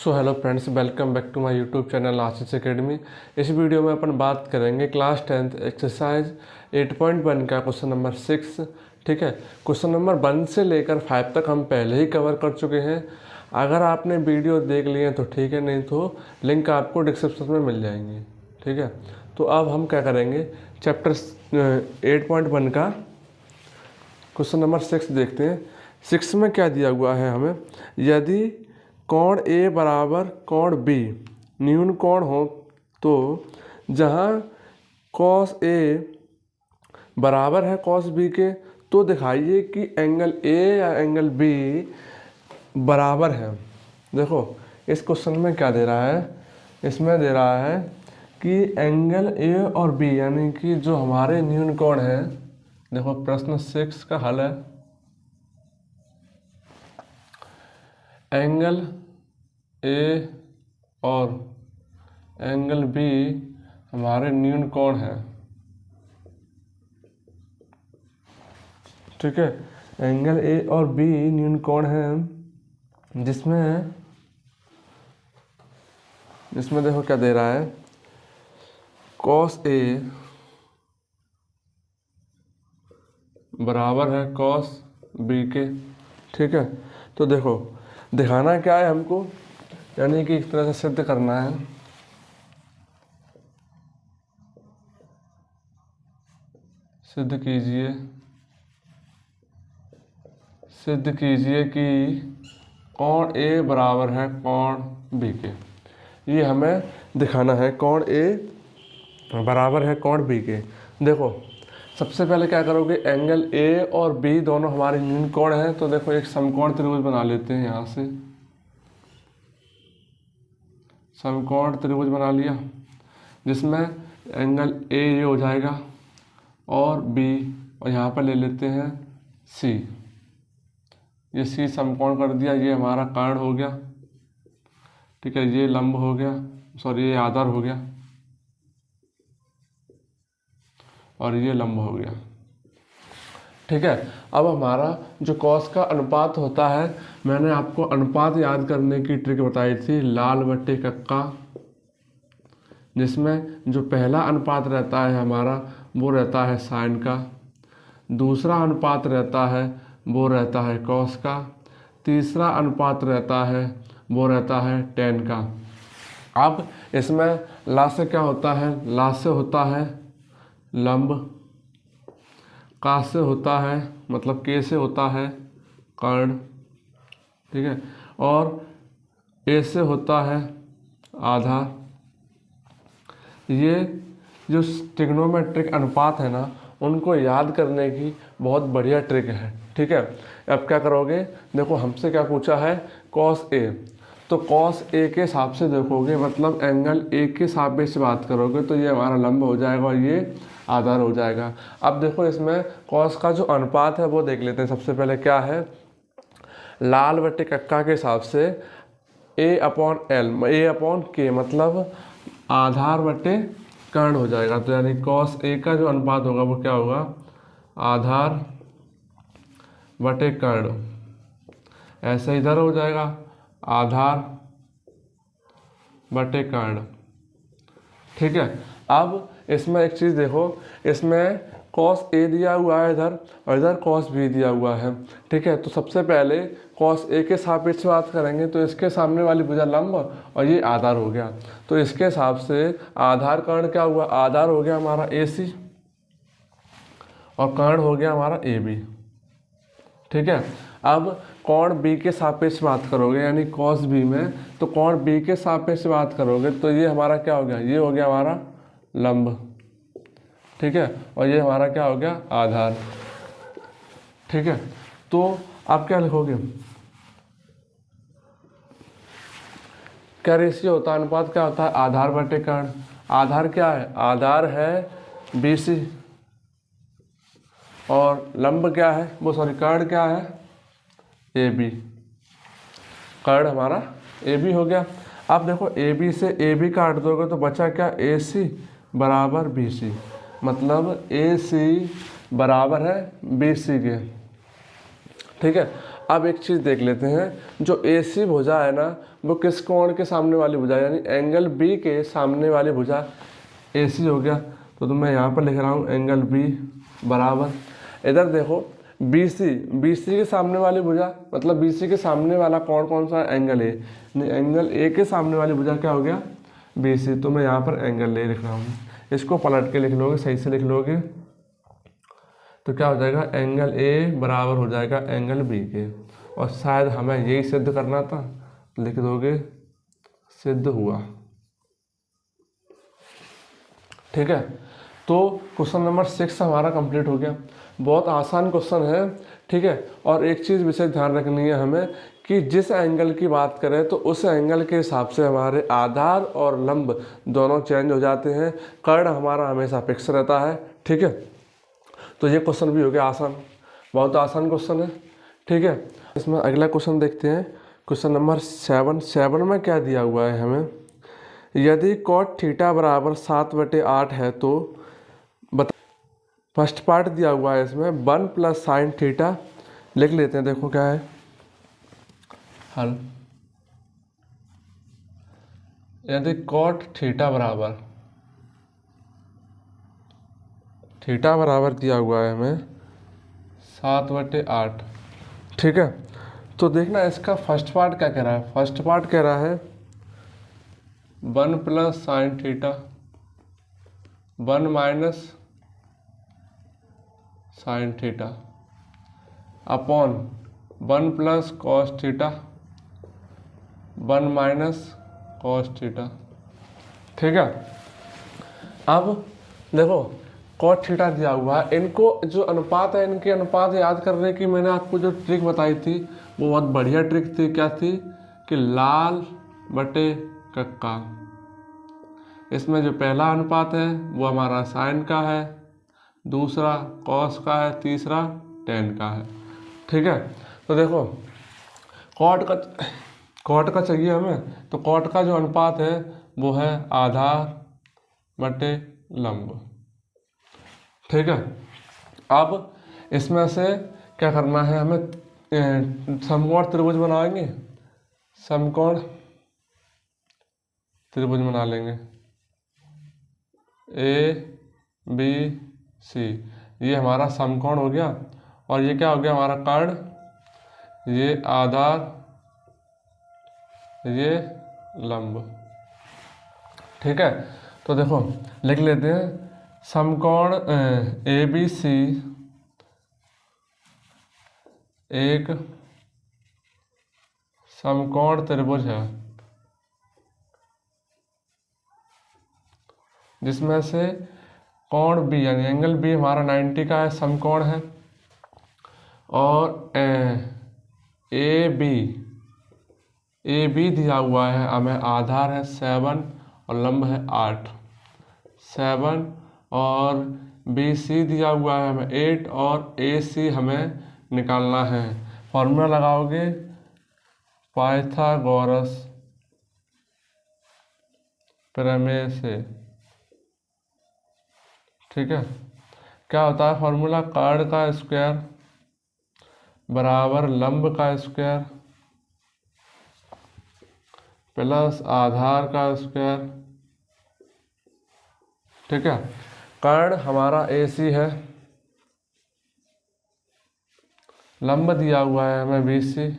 Hello friends, welcome back to my YouTube channel Ashish academy. इस वीडियो में अपन बात करेंगे क्लास 10th एक्सरसाइज 8.1 का क्वेश्चन नंबर 6। ठीक है, क्वेश्चन नंबर 1 से लेकर 5 तक हम पहले ही कवर कर चुके हैं। अगर आपने वीडियो देख लिए हैं तो ठीक है, नहीं तो लिंक आपको डिस्क्रिप्शन में मिल जाएंगी। ठीक है, तो अब हम क्या करेंगे, चैप्टर 8.1 का क्वेश्चन नंबर 6 देखते हैं। 6 में क्या दिया हुआ है हमें, यदि कोण ए बराबर कोण बी न्यून कोण हो तो जहाँ कॉस ए बराबर है कॉस बी के, तो दिखाइए कि एंगल ए या एंगल बी बराबर है। देखो इस क्वेश्चन में क्या दे रहा है, इसमें दे रहा है कि एंगल ए और बी यानी कि जो हमारे न्यून कोण है। देखो प्रश्न 6 का हल है, एंगल ए और एंगल बी हमारे न्यून कोण है। ठीक है, एंगल ए और बी न्यून कोण है, जिसमें देखो क्या दे रहा है, कॉस ए बराबर है कॉस बी के। ठीक है, तो देखो दिखाना क्या है हमको, यानी कि इस तरह से सिद्ध करना है। सिद्ध कीजिए कि कोण ए बराबर है कोण बी के। ये हमें दिखाना है, कोण ए बराबर है कोण बी के। देखो सबसे पहले क्या करोगे, एंगल ए और बी दोनों हमारे न्यून कोण हैं, तो देखो एक समकोण त्रिभुज बना लेते हैं। यहाँ से समकोण त्रिभुज बना लिया, जिसमें एंगल ए ये हो जाएगा और बी, और यहाँ पर ले लेते हैं सी। ये सी समकोण कर दिया, ये हमारा कर्ण हो गया। ठीक है, ये लंब हो गया, सॉरी ये आधार हो गया और ये लंब हो गया। ठीक है, अब हमारा जो कॉस का अनुपात होता है, मैंने आपको अनुपात याद करने की ट्रिक बताई थी, लाल बट्टे कक्का, जिसमें जो पहला अनुपात रहता है हमारा वो रहता है साइन का, दूसरा अनुपात रहता है वो रहता है कॉस का, तीसरा अनुपात रहता है वो रहता है टेन का। अब इसमें ला से क्या होता है, ला से होता है लंब, का से होता है मतलब के से होता है कर्ण। ठीक है, और ए से होता है आधार। ये जो ट्रिग्नोमेट्रिक अनुपात है ना, उनको याद करने की बहुत बढ़िया ट्रिक है। ठीक है, अब क्या करोगे, देखो हमसे क्या पूछा है, कॉस ए, तो कॉस ए के हिसाब से देखोगे, मतलब एंगल ए के सापेक्ष बात करोगे तो ये हमारा लंब हो जाएगा और ये आधार हो जाएगा। अब देखो इसमें कॉस का जो अनुपात है वो देख लेते हैं। सबसे पहले क्या है, लाल बट्टे कक्का के हिसाब से ए अपॉन एल, ए अपॉन के मतलब आधार बट्टे कर्ण हो जाएगा। तो यानी कॉस ए का जो अनुपात होगा वो क्या होगा, आधार बटे कर्ण। ऐसे इधर हो जाएगा आधार बटे कर्ण। ठीक है, अब इसमें एक चीज़ देखो, इसमें कॉस ए दिया हुआ है इधर और इधर कॉस बी दिया हुआ है। ठीक है, तो सबसे पहले कॉस ए के सापेक्ष बात करेंगे, तो इसके सामने वाली भुजा लंब और ये आधार हो गया, तो इसके हिसाब से आधार कर्ण क्या हुआ, आधार हो गया हमारा ए सी और कर्ण हो गया हमारा ए बी। ठीक है, अब कोण बी के सापेक्ष बात करोगे, यानी कॉस बी में, तो कोण बी के सापेक्ष बात करोगे तो ये हमारा क्या हो गया, ये हो गया हमारा लंब। ठीक है, और ये हमारा क्या हो गया, आधार। ठीक है, तो आप क्या लिखोगे, क्या रेशियो होता है, अनुपात क्या होता है, आधार बटे कर्ण। आधार क्या है, आधार है बी सी और लंब क्या है, वो सॉरी कर्ण क्या है, ए बी। कर्ण हमारा ए बी हो गया। अब देखो ए बी से ए बी काट दोगे तो बचा क्या, ए सी बराबर बी सी, मतलब ए सी बराबर है बी सी के। ठीक है, अब एक चीज़ देख लेते हैं, जो AC भुजा है ना वो किस कोण के सामने वाली भुजा है, यानी एंगल B के सामने वाली भुजा AC हो गया। तो मैं यहाँ पर लिख रहा हूँ एंगल B बराबर, इधर देखो BC के सामने वाली भुजा, मतलब BC के सामने वाला कोण कौन सा है, एंगल A। एंगल A के सामने वाली भुजा क्या हो गया, BC। तो मैं यहाँ पर एंगल A लिख रहा हूँ, इसको पलट के लिख लोगे, सही से लिख लोगे तो क्या हो जाएगा, एंगल A बराबर हो जाएगा एंगल B के। और शायद हमें यही सिद्ध करना था, लिख दोगे सिद्ध हुआ। ठीक है, तो क्वेश्चन नंबर 6 हमारा कंप्लीट हो गया। बहुत आसान क्वेश्चन है। ठीक है, और एक चीज़ विशेष ध्यान रखनी है हमें कि जिस एंगल की बात करें तो उस एंगल के हिसाब से हमारे आधार और लंब दोनों चेंज हो जाते हैं, कर्ण हमारा हमेशा फिक्स रहता है। ठीक है, तो ये क्वेश्चन भी हो गया आसान, बहुत आसान क्वेश्चन है। ठीक है, इसमें अगला क्वेश्चन देखते हैं, क्वेश्चन नंबर 7 में क्या दिया हुआ है हमें, यदि cot थीटा बराबर 7/8 है तो बता। फर्स्ट पार्ट दिया हुआ है इसमें 1 + sin थीटा, लिख लेते हैं, देखो क्या है हल। यदि cot थीटा बराबर दिया हुआ है हमें 7/8। ठीक है, तो देखना इसका फर्स्ट पार्ट क्या कह रहा है। फर्स्ट पार्ट कह रहा है 1 + sin theta 1 - sin theta upon 1 + cos theta 1 - cos theta. ठीक है, अब देखो cot थीटा दिया हुआ है, इनको जो अनुपात है इनके अनुपात याद करने की मैंने आपको जो ट्रिक बताई थी वो बहुत बढ़िया ट्रिक थी। क्या थी कि लाल बटे कक्का, इसमें जो पहला अनुपात है वो हमारा साइन का है, दूसरा कॉस का है, तीसरा टेन का है। ठीक है, तो देखो कॉट का चाहिए हमें, तो कॉट का जो अनुपात है वो है आधार बटे लंब। ठीक है, अब इसमें से क्या करना है हमें, समकोण त्रिभुज बनाएंगे, समकोण त्रिभुज बना लेंगे ABC, ये हमारा समकोण हो गया, और ये क्या हो गया हमारा कर्ण, ये आधार, ये लंब। ठीक है, तो देखो लिख लेते हैं, समकोण ABC एक समकोण त्रिभुज है जिसमें से कोण B यानी एंगल B हमारा 90 का है, समकोण है, और AB दिया हुआ है हमें, आधार है 7 और लंब है 8, 7, और BC दिया हुआ है हमें 8, और AC हमें निकालना है। फॉर्मूला लगाओगे पाइथागोरस प्रमेय से। ठीक है, क्या होता है फॉर्मूला, कर्ण का स्क्वायर बराबर लंब का स्क्वायर प्लस आधार का स्क्वायर। ठीक है, कर्ण हमारा AC है, लंब दिया हुआ है हमें BC,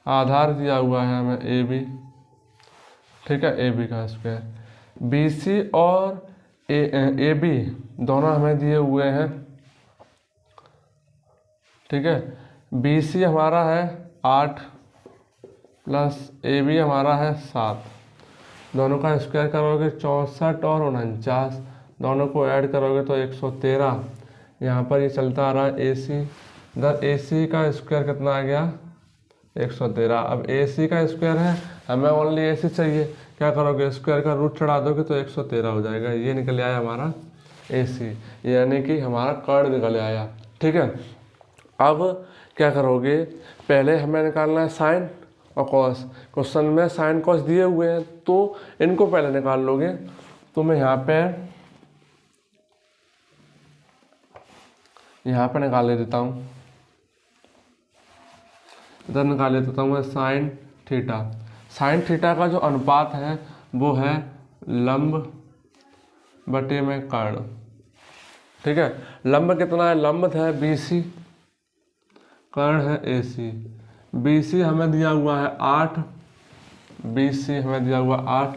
आधार दिया हुआ है हमें AB। ठीक है, AB का स्क्वायर, BC और AB दोनों हमें दिए हुए हैं। ठीक है, BC हमारा है 8 प्लस AB हमारा है 7, दोनों का स्क्वायर करोगे 64 और 49, दोनों को ऐड करोगे तो 113। यहाँ पर ये चलता आ रहा है AC, इधर AC का स्क्वायर कितना आ गया 113। अब AC का स्क्वायर है, हमें ओनली AC चाहिए, क्या करोगे स्क्वायर का रूट चढ़ा दोगे तो 113 हो जाएगा। ये निकल आया हमारा AC, यानी कि हमारा कर्ण निकल आया। ठीक है, अब क्या करोगे, पहले हमें निकालना है साइन और कॉस। क्वेश्चन में साइन कॉस दिए हुए हैं तो इनको पहले निकाल लोगे। तो मैं यहाँ पे निकाल ले देता हूँ। इधर निकाल लेता हूँ मैं साइन थीटा। साइन थीटा का जो अनुपात है वो है लंब बटे में कर्ण। ठीक है, लंब कितना है, लंब है BC, कर्ण है AC। BC हमें दिया हुआ है 8, BC हमें दिया हुआ 8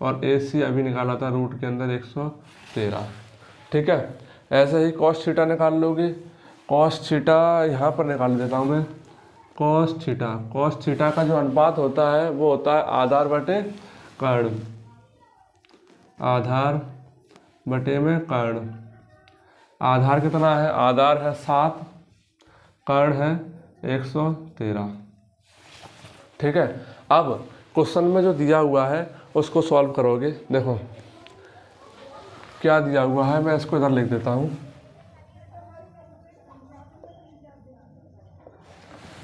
और AC अभी निकाला था रूट के अंदर 113। ठीक है, ऐसे ही कॉस थीटा निकाल लोगे। कॉस थीटा यहाँ पर निकाल देता हूँ मैं। कॉस थीटा का जो अनुपात होता है वो होता है आधार बटे कर्ण, आधार बटे में कर्ण। आधार कितना है, आधार है 7, कर्ण है 113। ठीक है, अब क्वेश्चन में जो दिया हुआ है उसको सॉल्व करोगे। देखो क्या दिया हुआ है, मैं इसको इधर लिख देता हूँ।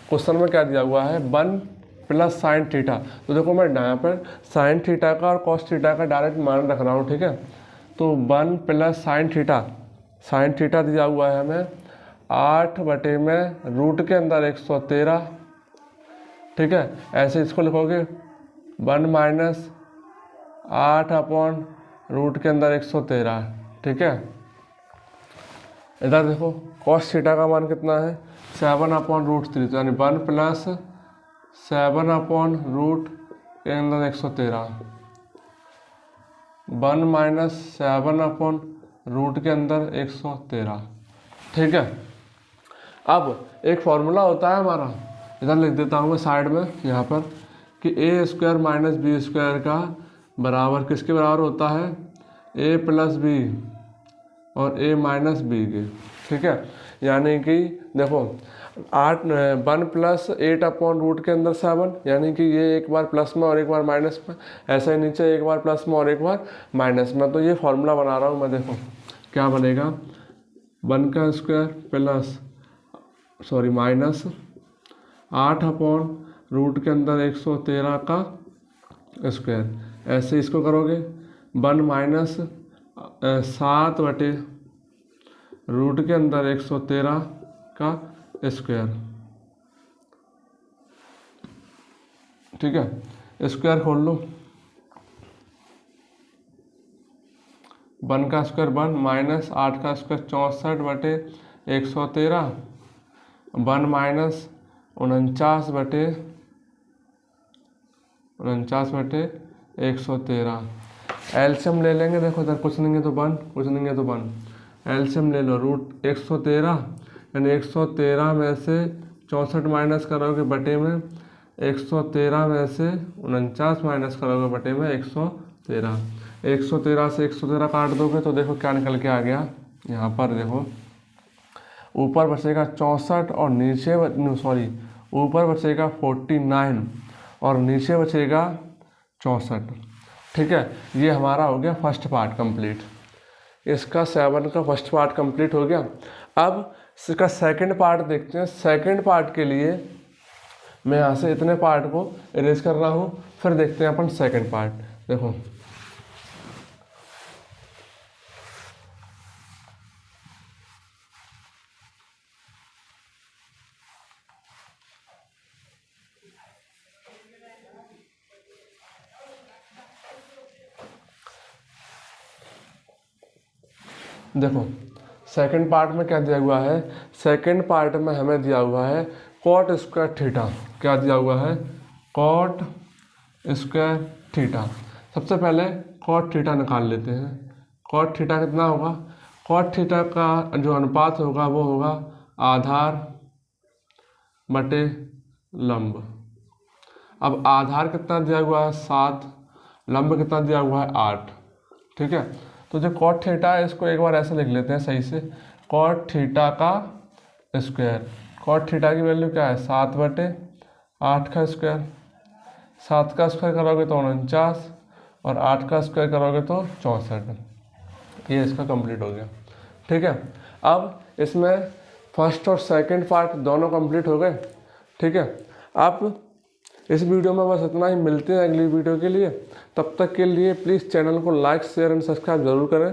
क्वेश्चन में क्या दिया हुआ है, 1 प्लस साइन थीटा। तो देखो मैं यहाँ पर साइन थीटा का और कॉस थीटा का डायरेक्ट मान रख रहा हूँ। ठीक है, तो 1 प्लस साइन थीटा दिया हुआ है हमें 8 बटे में रूट के अंदर 113। ठीक है, ऐसे इसको लिखोगे 1 माइनस 8 अपॉन रूट के अंदर 113। ठीक है, इधर देखो कॉस थीटा का मान कितना है, 7 अपॉन रूट 3, यानी 1 प्लस 7 अपॉन रूट के अंदर 113, 1 माइनस 7 अपॉन रूट के अंदर 113। ठीक है, अब एक फॉर्मूला होता है हमारा, इधर लिख देता हूँ मैं साइड में यहाँ पर, कि ए स्क्वायर माइनस बी स्क्वायर का बराबर किसके बराबर होता है, ए प्लस बी और ए माइनस बी के। ठीक है, यानी कि देखो 1 प्लस 8 अपॉन रूट के अंदर 7, यानी कि ये एक बार प्लस में और एक बार माइनस में, ऐसा ही नीचे एक बार प्लस में और एक बार माइनस में। तो ये फॉर्मूला बना रहा हूँ मैं। देखो क्या बनेगा, 1 का square plus minus 8 upon root के अंदर 113 का स्क्वायर। ऐसे इसको करोगे 1 माइनस 7 बटे रूट के अंदर 113 का स्क्वायर। ठीक है, स्क्वायर खोल लो, 1 का स्क्वायर 1 माइनस 8 का स्क्वायर 64 बटे 113, 1 माइनस 49 बटे 113। एलसीएम ले लेंगे। देखो इधर कुछ नहीं है तो 1, कुछ नहीं है तो 1, एलसीएम ले लो। रूट 113 यानी 113 में से 64 माइनस करोगे बटे में 113 में से 49 माइनस करोगे बटे में 113। 113 से 113 काट दोगे तो देखो क्या निकल के आ गया। यहाँ पर देखो ऊपर बचेगा 64 और नीचे ऊपर बचेगा 49 और नीचे बचेगा 64। ठीक है, ये हमारा हो गया फर्स्ट पार्ट कंप्लीट। इसका 7 का फर्स्ट पार्ट कंप्लीट हो गया। अब इसका सेकंड पार्ट देखते हैं। सेकंड पार्ट के लिए मैं यहाँ से इतने पार्ट को इरेज कर रहा हूँ, फिर देखते हैं अपन सेकंड पार्ट। देखो देखो सेकंड पार्ट में क्या दिया हुआ है, सेकंड पार्ट में हमें दिया हुआ है कॉट स्क्वायर थीटा। क्या दिया हुआ है, कॉट स्क्वायर थीटा। सबसे पहले कॉट थीटा निकाल लेते हैं। कॉट थीटा कितना होगा, कॉट थीटा का जो अनुपात होगा वो होगा आधार बटे लंब। अब आधार कितना दिया हुआ है 7, लंब कितना दिया हुआ है 8। ठीक है, तो जो कॉट थीटा है इसको एक बार ऐसे लिख लेते हैं सही से, कॉट थीटा का स्क्वायर। कॉट थीटा की वैल्यू क्या है 7 बटे 8 का स्क्वायर। 7 का स्क्वायर करोगे तो 49 और 8 का स्क्वायर करोगे तो 64। ये इसका कंप्लीट हो गया। ठीक है, अब इसमें फर्स्ट और सेकंड पार्ट दोनों कंप्लीट हो गए। ठीक है, आप इस वीडियो में बस इतना ही। मिलते हैं अगली वीडियो के लिए, तब तक के लिए प्लीज़ चैनल को लाइक शेयर एंड सब्सक्राइब जरूर करें।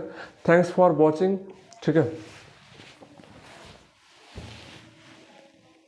Thanks for watching. ठीक है।